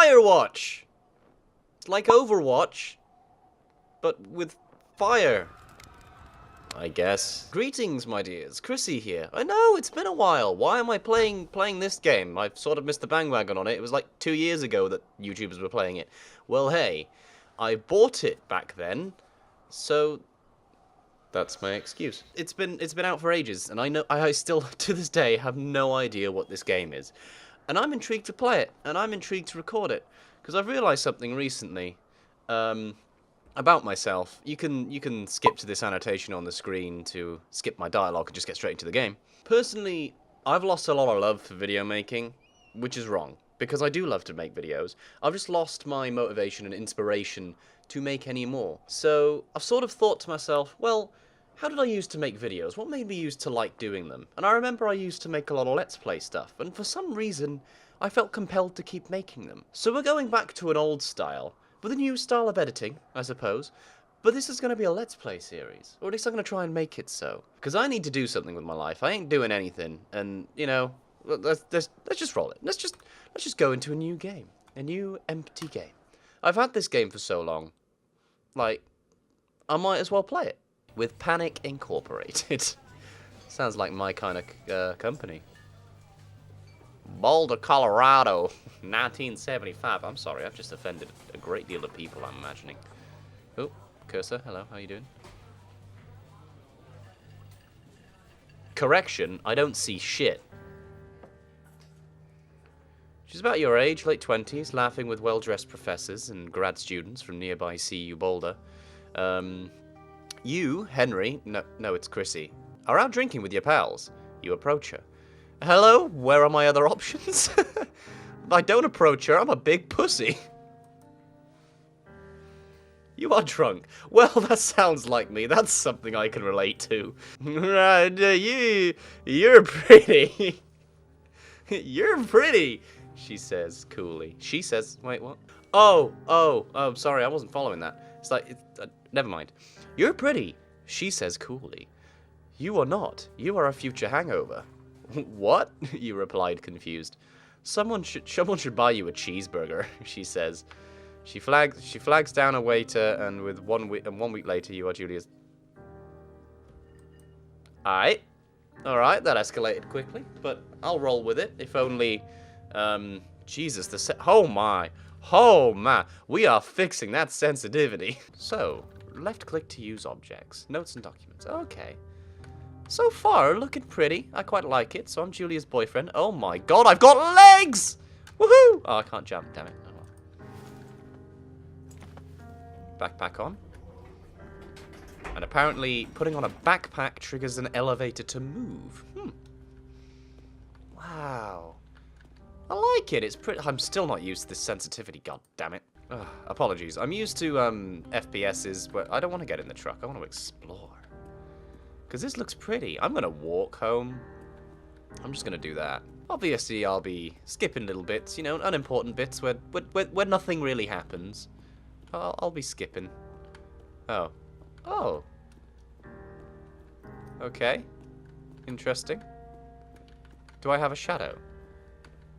Firewatch! It's like Overwatch, but with fire, I guess. Greetings, my dears. Chryssie here. I know, it's been a while. Why am I playing this game? I've sort of missed the bandwagon on it. It was like 2 years ago that YouTubers were playing it. Well, hey, I bought it back then, so that's my excuse. It's been out for ages, and I still, to this day, have no idea what this game is. And I'm intrigued to play it, and I'm intrigued to record it, because I've realised something recently about myself. You can skip to this annotation on the screen to skip my dialogue and just get straight into the game. Personally, I've lost a lot of love for video making, which is wrong, because I do love to make videos. I've just lost my motivation and inspiration to make any more. So I've sort of thought to myself, well, how did I used to make videos? What made me used to like doing them? And I remember I used to make a lot of Let's Play stuff, and for some reason, I felt compelled to keep making them. So we're going back to an old style, with a new style of editing, I suppose. But this is going to be a Let's Play series, or at least I'm going to try and make it so. Because I need to do something with my life. I ain't doing anything, and, you know, let's just roll it. Let's just go into a new game. A new, empty game. I've had this game for so long, like, I might as well play it. With Panic Incorporated. Sounds like my kind of company. Boulder, Colorado, 1975. I'm sorry, I've just offended a great deal of people, I'm imagining. Oh, cursor, hello, how you doing? Correction, I don't see shit. She's about your age, late 20s, laughing with well-dressed professors and grad students from nearby CU Boulder. You, Henry, no, it's Chryssie, are out drinking with your pals. You approach her. Hello, where are my other options? I don't approach her, I'm a big pussy. You are drunk. Well, that sounds like me. That's something I can relate to. You're pretty. You're pretty, she says coolly. She says, wait, what? Oh, sorry, I wasn't following that. It's like, never mind. You're pretty, she says coolly. You are not. You are a future hangover. What? You replied, confused. Someone should buy you a cheeseburger, she says. She flags down a waiter, and with 1 week later, you are Julia's. Alright, that escalated quickly, but I'll roll with it. If only, Jesus, oh my, we are fixing that sensitivity. So, left click to use objects, notes and documents. Okay. So far, looking pretty. I quite like it. So I'm Julia's boyfriend. Oh my god, I've got legs! Woohoo! Oh, I can't jump, damn it. Oh, well. Backpack on. And apparently, putting on a backpack triggers an elevator to move. Wow. I like it. It's pretty. I'm still not used to this sensitivity, god damn it. Ugh, apologies. I'm used to FPSs, but I don't want to get in the truck. I want to explore. Because this looks pretty. I'm going to walk home. I'm just going to do that. Obviously, I'll be skipping little bits, you know, unimportant bits where nothing really happens. I'll be skipping. Oh. Okay. Interesting. Do I have a shadow?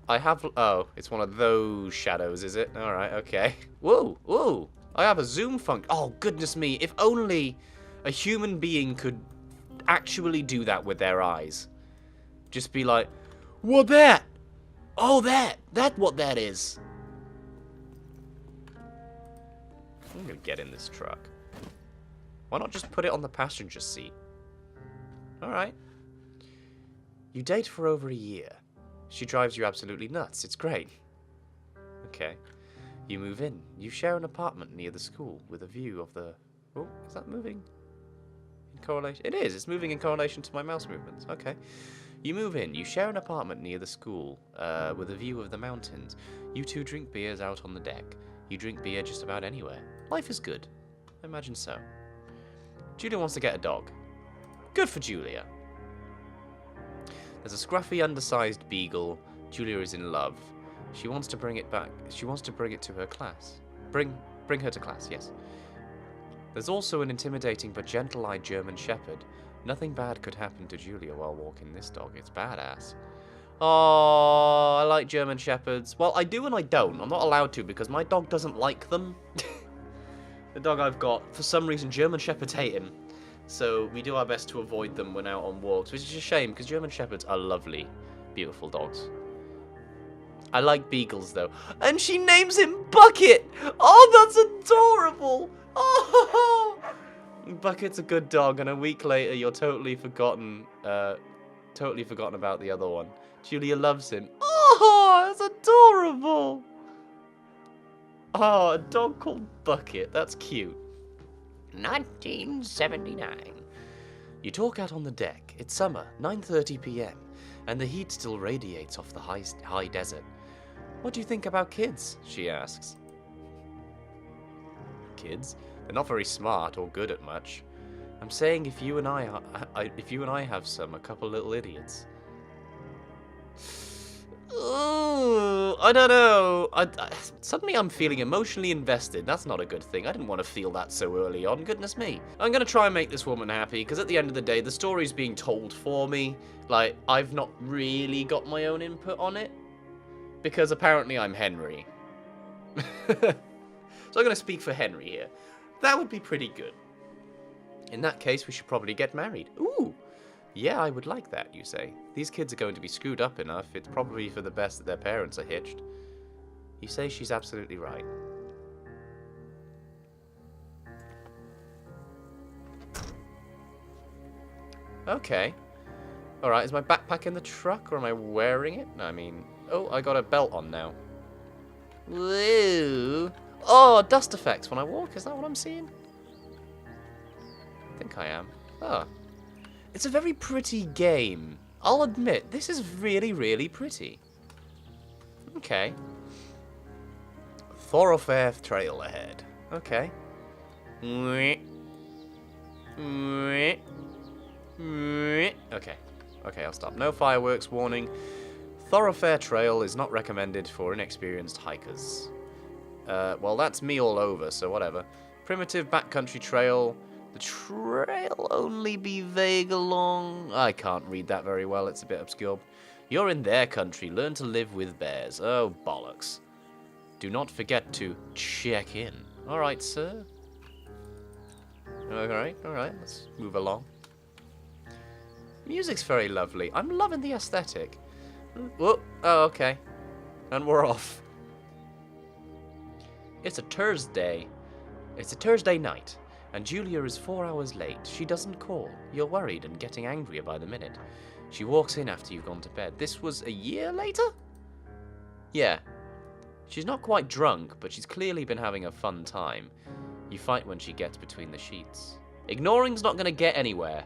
I have... Oh, it's one of those shadows, is it? Alright, okay. Whoa. I have a zoom function. Oh, goodness me. If only a human being could actually do that with their eyes. Just be like, what that? Oh, that's what that is. I'm gonna get in this truck. Why not just put it on the passenger seat? Alright. You date for over a year. She drives you absolutely nuts. It's great. Okay. You move in. You share an apartment near the school with a view of the... Oh, is that moving? Correlation. It is. It's moving in correlation to my mouse movements. Okay. You move in. You share an apartment near the school with a view of the mountains. You two drink beers out on the deck. You drink beer just about anywhere. Life is good. I imagine so. Julia wants to get a dog. Good for Julia. There's a scruffy, undersized beagle. Julia is in love. She wants to bring it back. She wants to bring it to her class. Bring her to class, yes. There's also an intimidating but gentle-eyed German shepherd. Nothing bad could happen to Julia while walking this dog. It's badass. Oh, I like German Shepherds. Well, I do and I don't. I'm not allowed to because my dog doesn't like them. The dog I've got, for some reason, German Shepherds hate him. So we do our best to avoid them when out on walks, which is a shame because German Shepherds are lovely, beautiful dogs. I like beagles though. And she names him Bucket! Oh, that's adorable! Oh, Bucket's a good dog, and a week later you're totally forgotten about the other one. Julia loves him. Oh, that's adorable! Oh, a dog called Bucket. That's cute. 1979. You talk out on the deck. It's summer, 9:30 p.m., and the heat still radiates off the high desert. What do you think about kids? She asks. Kids? They're not very smart or good at much. I'm saying if you and I have some, a couple little idiots. Ooh, I don't know. Suddenly I'm feeling emotionally invested. That's not a good thing. I didn't want to feel that so early on. Goodness me. I'm going to try and make this woman happy, because at the end of the day, the story's being told for me. Like, I've not really got my own input on it, because apparently I'm Henry. So I'm going to speak for Henry here. That would be pretty good. In that case, we should probably get married. Ooh. Yeah, I would like that, you say. These kids are going to be screwed up enough. It's probably for the best that their parents are hitched. You say she's absolutely right. Okay. Alright, is my backpack in the truck, or am I wearing it? I mean... Oh, I got a belt on now. Woo! Oh, dust effects when I walk. Is that what I'm seeing? I think I am. Oh. It's a very pretty game. I'll admit, this is really, really pretty. Okay. Thoroughfare trail ahead. Okay. Okay. Okay, I'll stop. No fireworks warning. Thoroughfare trail is not recommended for inexperienced hikers. Well, that's me all over, so whatever. Primitive backcountry trail. The trail only be vague along... I can't read that very well, it's a bit obscure. You're in their country, learn to live with bears. Oh, bollocks. Do not forget to check in. Alright, sir. Alright, let's move along. Music's very lovely. I'm loving the aesthetic. Whoa, oh, okay. And we're off. It's a Thursday. It's a Thursday night. And Julia is 4 hours late. She doesn't call. You're worried and getting angrier by the minute. She walks in after you've gone to bed. This was a year later? Yeah. She's not quite drunk, but she's clearly been having a fun time. You fight when she gets between the sheets. Ignoring's not going to get anywhere.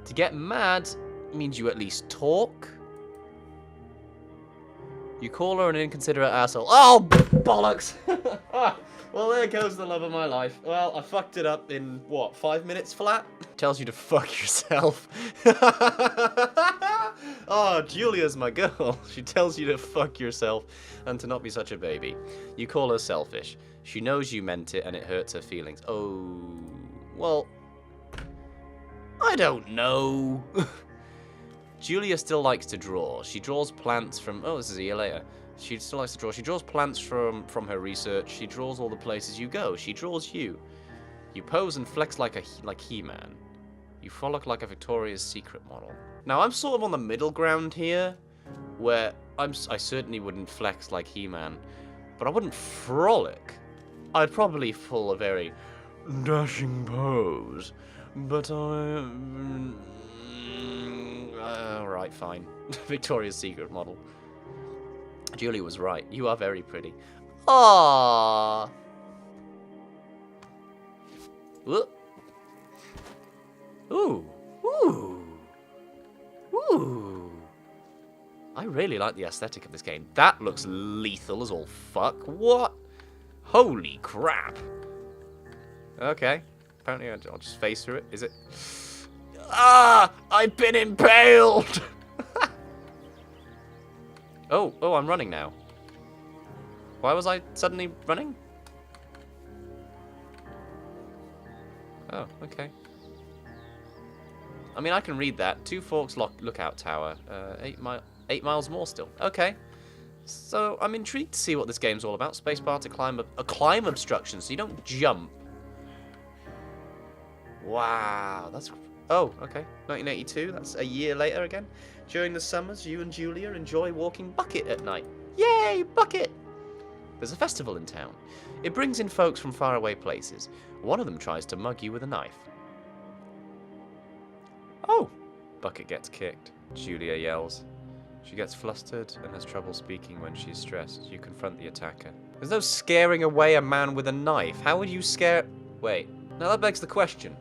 To get mad means you at least talk. You call her an inconsiderate asshole. Oh, bollocks! Well, there goes the love of my life. Well, I fucked it up in, what, 5 minutes flat? Tells you to fuck yourself. Oh, Julia's my girl. She tells you to fuck yourself and to not be such a baby. You call her selfish. She knows you meant it and it hurts her feelings. Oh, well, I don't know. Julia still likes to draw. She draws plants from... Oh, this is a year later. She still likes to draw. She draws plants from her research. She draws all the places you go. She draws you. You pose and flex like He-Man. You frolic like a Victoria's Secret model. Now, I'm sort of on the middle ground here, where I certainly wouldn't flex like He-Man, but I wouldn't frolic. I'd probably pull a very dashing pose, but alright, fine. Victoria's Secret model. Julie was right. You are very pretty. Aww. Ooh. Ooh. Ooh. I really like the aesthetic of this game. That looks lethal as all fuck. What? Holy crap. Okay. Apparently I'll just face through it. Is it? Ah! I've been impaled! Oh, I'm running now. Why was I suddenly running? Oh, okay. I mean, I can read that. 2 Forks Lookout Tower. 8 mile... 8 miles more still. Okay. So I'm intrigued to see what this game's all about. Spacebar to climb a climb obstruction, so you don't jump. Wow, that's... Oh, okay. 1982, that's a year later again. During the summers, you and Julia enjoy walking Bucket at night. Yay, Bucket! There's a festival in town. It brings in folks from faraway places. One of them tries to mug you with a knife. Oh! Bucket gets kicked. Julia yells. She gets flustered and has trouble speaking when she's stressed. You confront the attacker. There's no scaring away a man with a knife. How would you scare... Wait. Now that begs the question.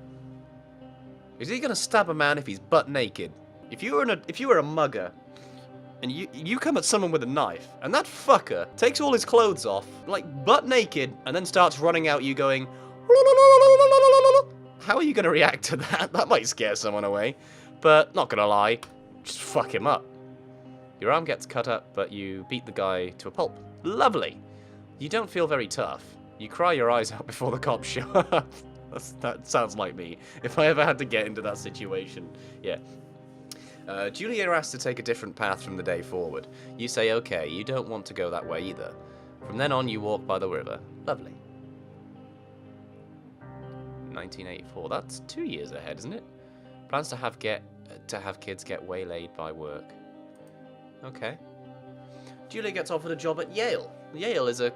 Is he going to stab a man if he's butt naked? If you were a mugger, and you come at someone with a knife, and that fucker takes all his clothes off, like butt naked, and then starts running out you going... How are you going to react to that? That might scare someone away. But, not going to lie, just fuck him up. Your arm gets cut up, but you beat the guy to a pulp. Lovely. You don't feel very tough. You cry your eyes out before the cops show up. That sounds like me. If I ever had to get into that situation. Yeah. Julia asks to take a different path from the day forward. You say okay, you don't want to go that way either. From then on, you walk by the river. Lovely. 1984. That's 2 years ahead, isn't it? Plans to have kids get waylaid by work. Okay. Julia gets offered a job at Yale. Yale is a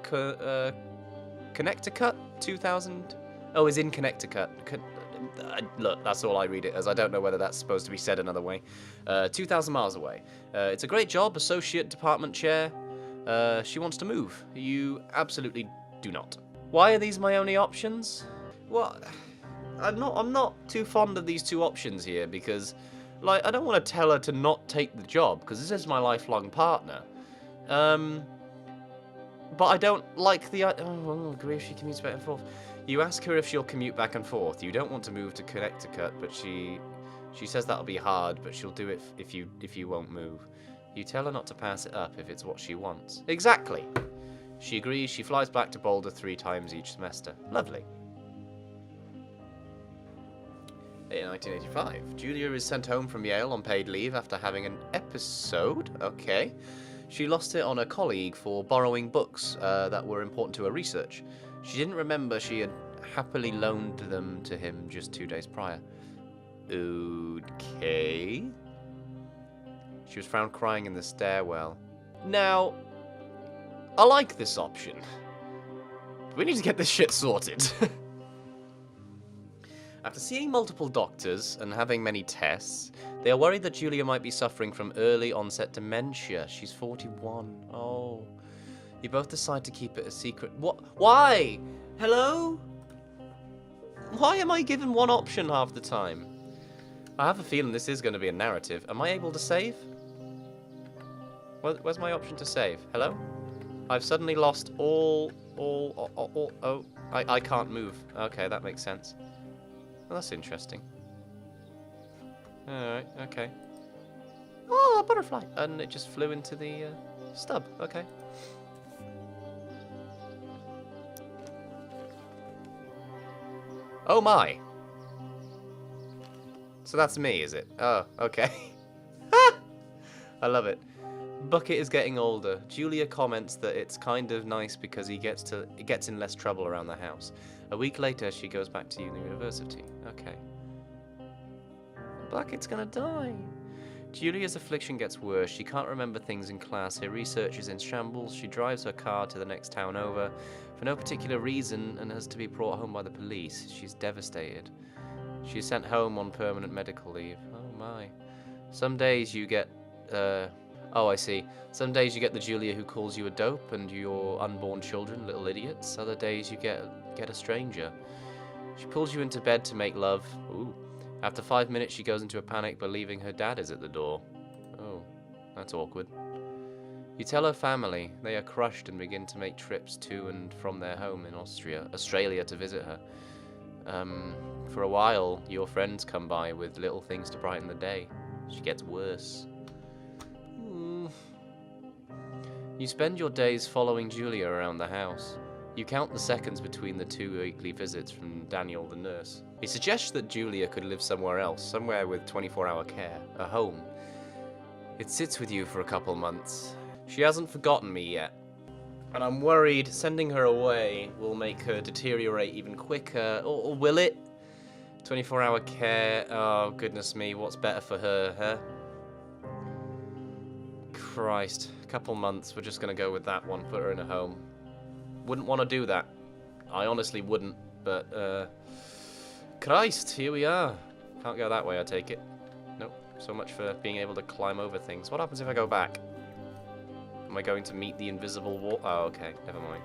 Connecticut 2000. Oh, is in Connecticut. Look, that's all I read it as. I don't know whether that's supposed to be said another way. 2,000 miles away. It's a great job, associate department chair. She wants to move. You absolutely do not. Why are these my only options? Well, I'm not too fond of these two options here because, like, I don't want to tell her to not take the job because this is my lifelong partner. But I don't like the... Oh, agree if she commutes back and forth. You ask her if she'll commute back and forth. You don't want to move to Connecticut, but she says that'll be hard, but she'll do it if you won't move. You tell her not to pass it up if it's what she wants. Exactly. She agrees. She flies back to Boulder 3 times each semester. Lovely. In 1985, Julia is sent home from Yale on paid leave after having an episode. Okay. She lost it on a colleague for borrowing books that were important to her research. She didn't remember she had happily loaned them to him just 2 days prior. Okay. She was found crying in the stairwell. Now, I like this option. We need to get this shit sorted. After seeing multiple doctors and having many tests, they are worried that Julia might be suffering from early onset dementia. She's 41. Oh. You both decide to keep it a secret. What? Why? Hello? Why am I given one option half the time? I have a feeling this is going to be a narrative. Am I able to save? Where's my option to save? Hello? I've suddenly lost all, oh, I can't move. Okay, that makes sense. Well, that's interesting. Alright, okay. Oh, a butterfly! And it just flew into the stub. Okay. Oh my! So that's me, is it? Oh, okay. I love it. Bucket is getting older. Julia comments that it's kind of nice because he gets in less trouble around the house. A week later, she goes back to university. Okay. Bucket's gonna die. Julia's affliction gets worse. She can't remember things in class. Her research is in shambles. She drives her car to the next town over for no particular reason and has to be brought home by the police. She's devastated. She is sent home on permanent medical leave. Oh my. Some days you get... Oh, I see. Some days you get the Julia who calls you a dope and your unborn children little idiots. Other days you get a stranger. She pulls you into bed to make love. Ooh. After 5 minutes, she goes into a panic, believing her dad is at the door. Oh, that's awkward. You tell her family. They are crushed and begin to make trips to and from their home in Australia to visit her. For a while, your friends come by with little things to brighten the day. She gets worse. You spend your days following Julia around the house. You count the seconds between the 2 weekly visits from Daniel the nurse. He suggests that Julia could live somewhere else, somewhere with 24-hour care, a home. It sits with you for a couple months. She hasn't forgotten me yet. And I'm worried sending her away will make her deteriorate even quicker. Or will it? 24-hour care. Oh, goodness me. What's better for her, huh? Christ. A couple months. We're just going to go with that one. Put her in a home. Wouldn't want to do that. I honestly wouldn't. But, Christ. Here we are. Can't go that way, I take it. Nope. So much for being able to climb over things. What happens if I go back? Am I going to meet the invisible wall? Oh, okay. Never mind.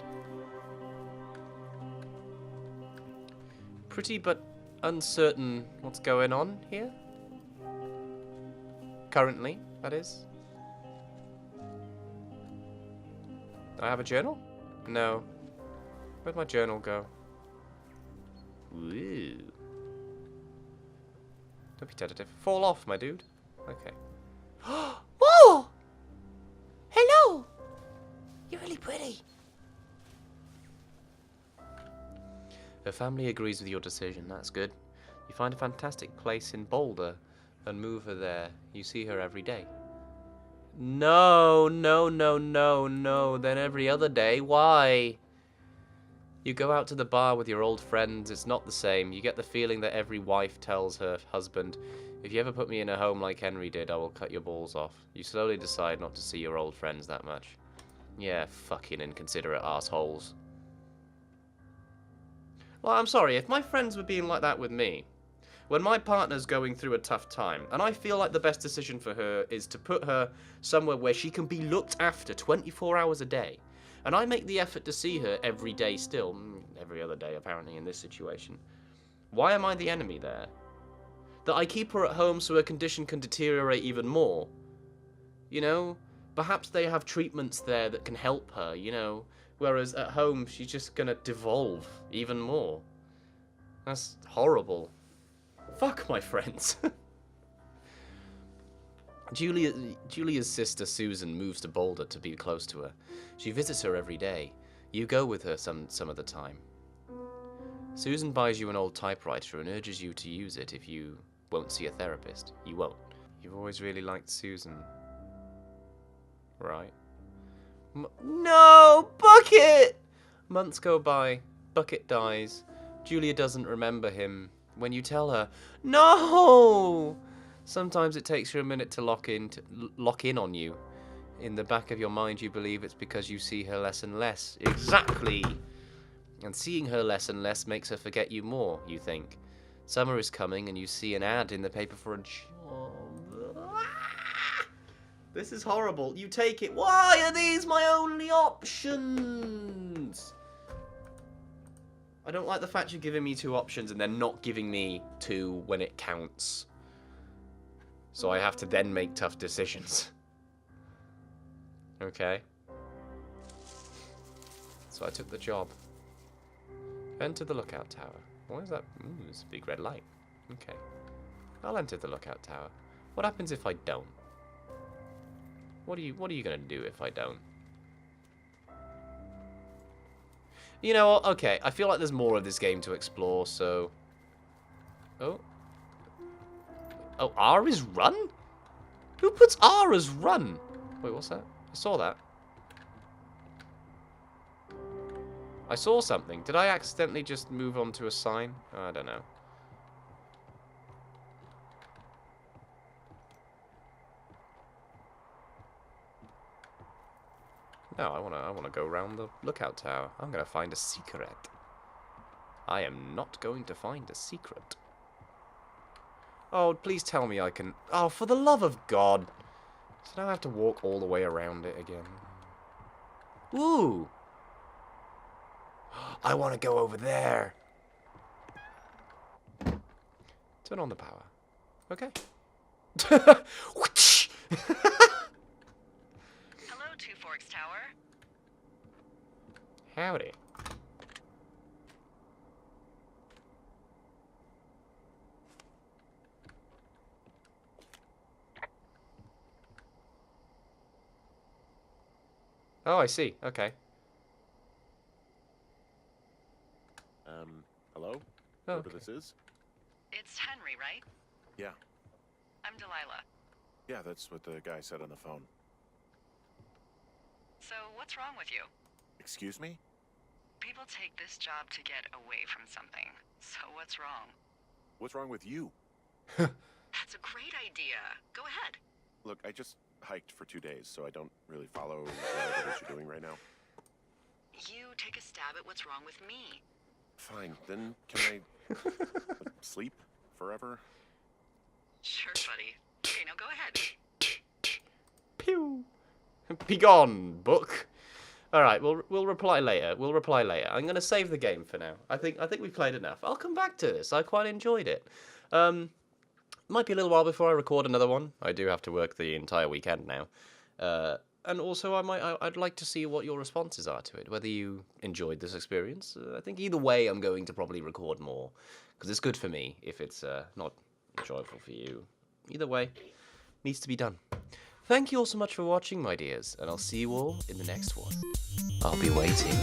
Pretty but uncertain what's going on here. Currently, that is. Do I have a journal? No. Where'd my journal go? Ooh. Don't be tentative. Fall off, my dude. Okay. Whoa! Hello! You're really pretty. Her family agrees with your decision. That's good. You find a fantastic place in Boulder and move her there. You see her every day. No, no, no, no, no. Then every other day. Why? You go out to the bar with your old friends. It's not the same. You get the feeling that every wife tells her husband, if you ever put me in a home like Henry did, I will cut your balls off. You slowly decide not to see your old friends that much. Yeah, fucking inconsiderate assholes. Well, I'm sorry, if my friends were being like that with me, when my partner's going through a tough time, and I feel like the best decision for her is to put her somewhere where she can be looked after 24 hours a day, and I make the effort to see her every day still, every other day apparently in this situation, why am I the enemy there? That I keep her at home so her condition can deteriorate even more? You know, perhaps they have treatments there that can help her, you know, whereas at home she's just gonna devolve even more. That's horrible. Fuck my friends. Julia's sister Susan moves to Boulder to be close to her. She visits her every day. You go with her some of the time. Susan buys you an old typewriter and urges you to use it if you won't see a therapist. You won't. You've always really liked Susan. Right. No! Bucket! Months go by. Bucket dies. Julia doesn't remember him. When you tell her, no! Sometimes it takes her a minute to lock in on you. In the back of your mind, you believe it's because you see her less and less. Exactly! And seeing her less and less makes her forget you more, you think. Summer is coming and you see an ad in the paper for a job. This is horrible. You take it. Why are these my only options? I don't like the fact you're giving me 2 options and then not giving me 2 when it counts. So I have to then make tough decisions. Okay. So I took the job. Enter the lookout tower. What is that? Ooh, it's a big red light. Okay. I'll enter the lookout tower. What happens if I don't? What are you gonna do if I don't? You know what? Okay, I feel like there's more of this game to explore, so... Oh. Oh, R is run? Who puts R as run? Wait, what's that? I saw that. I saw something. Did I accidentally just move on to a sign? Oh, I don't know. No, I wanna go around the lookout tower. I'm gonna find a secret. I am not going to find a secret. Oh, please tell me I can... Oh, for the love of God. So now I have to walk all the way around it again. Ooh. I want to go over there. Turn on the power. Okay. Hello, Two Forks Tower. Howdy. Oh, I see. Okay. Hello? Oh, Whoever okay. this is? It's Henry, right? Yeah. I'm Delilah. Yeah, that's what the guy said on the phone. So, what's wrong with you? Excuse me? People take this job to get away from something. So, what's wrong? What's wrong with you? That's a great idea. Go ahead. Look, I just hiked for 2 days, so I don't really follow what it is you're doing right now. You take a stab at what's wrong with me. Fine, then can I like, sleep forever? Sure, buddy. Okay, now go ahead. Pew! Begone, book! Alright, we'll reply later. We'll reply later. I'm gonna save the game for now. I think we've played enough. I'll come back to this. I quite enjoyed it. Might be a little while before I record another one. I do have to work the entire weekend now. And also, I'd like to see what your responses are to it, whether you enjoyed this experience. I think either way, I'm going to probably record more, because it's good for me if it's not enjoyable for you. Either way, needs to be done. Thank you all so much for watching, my dears, and I'll see you all in the next one. I'll be waiting.